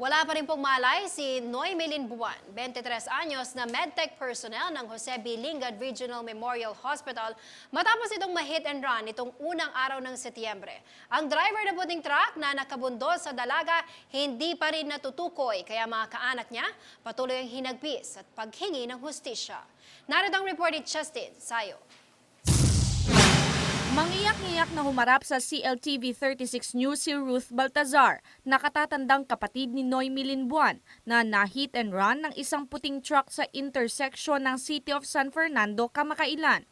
Wala pa rin pong malay si Noy Melin Buwan, 23 anyos na medtech personnel ng Jose B. Lingad Regional Memorial Hospital matapos itong ma-hit and run itong unang araw ng Setyembre. Ang driver ng puting truck na nakabundol sa dalaga hindi pa rin natutukoy kaya mga kaanak niya patuloy ang hinagpis at paghingi ng hustisya. Narito ang report ni Justin Sayo. Mangiyak-ngiyak na humarap sa CLTV 36 News si Ruth Baltazar, nakatatandang kapatid ni Noy Melin Buwan na na-hit and run ng isang puting truck sa intersection ng City of San Fernando kamakailan.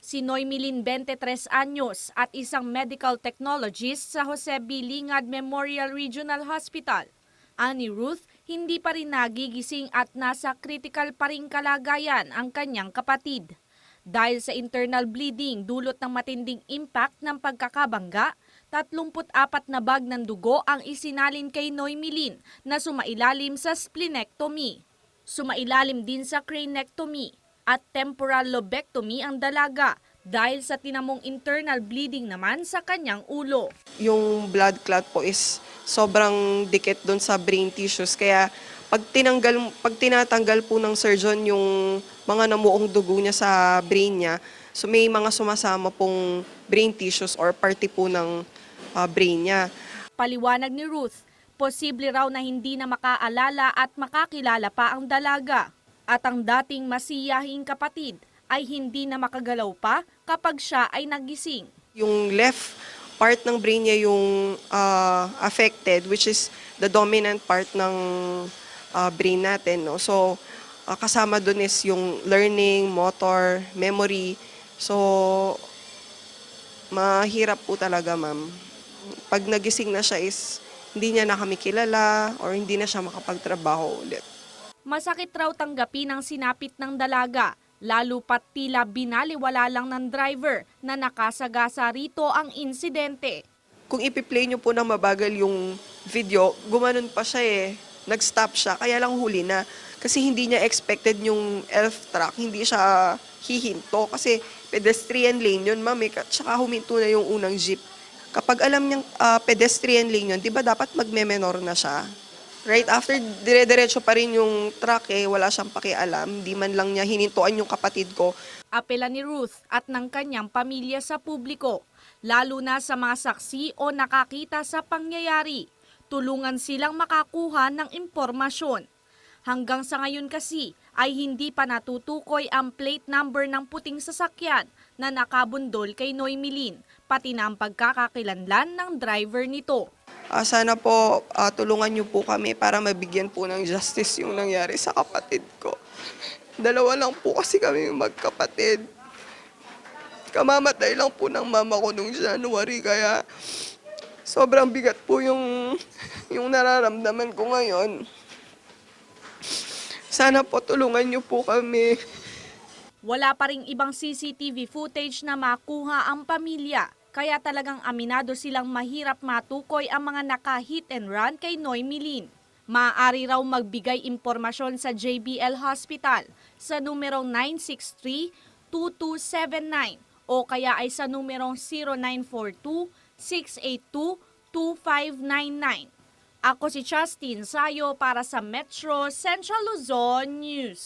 Si Noy Melin 23 anyos at isang medical technologist sa Jose B. Lingad Memorial Regional Hospital. Ani Ruth, hindi pa rin nagigising at nasa critical pa ring kalagayan ang kanyang kapatid. Dahil sa internal bleeding dulot ng matinding impact ng pagkakabangga, 34 na bag ng dugo ang isinalin kay Noy Melin na sumailalim sa splenectomy. Sumailalim din sa cranectomy at temporal lobectomy ang dalaga dahil sa tinamong internal bleeding naman sa kanyang ulo. Yung blood clot po is sobrang dikit doon sa brain tissues kaya pag tinatanggal po ng surgeon yung mga namuong dugo niya sa brain niya, so may mga sumasama pong brain tissues or party po ng brain niya. Paliwanag ni Ruth, posible raw na hindi na makaalala at makakilala pa ang dalaga. At ang dating masiyahing kapatid ay hindi na makagalaw pa kapag siya ay nagising. Yung left part ng brain niya yung affected, which is the dominant part ng brain natin. No? So, kasama dun is yung learning, motor, memory. So, mahirap po talaga, ma'am. Pag nagising na siya is hindi niya na kami kilala or hindi na siya makapagtrabaho ulit. Masakit raw tanggapin ang sinapit ng dalaga, lalo pat tila binaliwala lang ng driver na nakasagasa rito ang insidente. Kung ipi-play niyo po ng mabagal yung video, gumanon pa siya eh. Nag-stop siya, kaya lang huli na. Kasi hindi niya expected yung elf truck, hindi siya hihinto. Kasi pedestrian lane yun, ma'am. Tsaka huminto na yung unang jeep. Kapag alam niyang pedestrian lane yun, di ba dapat magme-menor na siya? Right after, dire-diretso pa rin yung truck eh, wala siyang pakialam. Di man lang niya hinintuan yung kapatid ko. Apela ni Ruth at ng kanyang pamilya sa publiko, lalo na sa mga saksi o nakakita sa pangyayari. Tulungan silang makakuha ng impormasyon. Hanggang sa ngayon kasi ay hindi pa natutukoy ang plate number ng puting sasakyan na nakabundol kay Noy Melin, pati na ang pagkakakilanlan ng driver nito. Sana po tulungan niyo po kami para mabigyan po ng justice yung nangyari sa kapatid ko. Dalawa lang po kasi kami magkapatid. Kamamatay lang po ng mama ko nung January kaya sobrang bigat po yung nararamdaman ko ngayon. Sana po tulungan niyo po kami. Wala pa ring ibang CCTV footage na makuha ang pamilya, kaya talagang aminado silang mahirap matukoy ang mga naka-hit and run kay Noy Melin. Maaari raw magbigay impormasyon sa JBL Hospital sa numerong 963-2279 o kaya ay sa numerong 0942-682-2599. Ako si Justin Sayo para sa Metro Central Luzon News.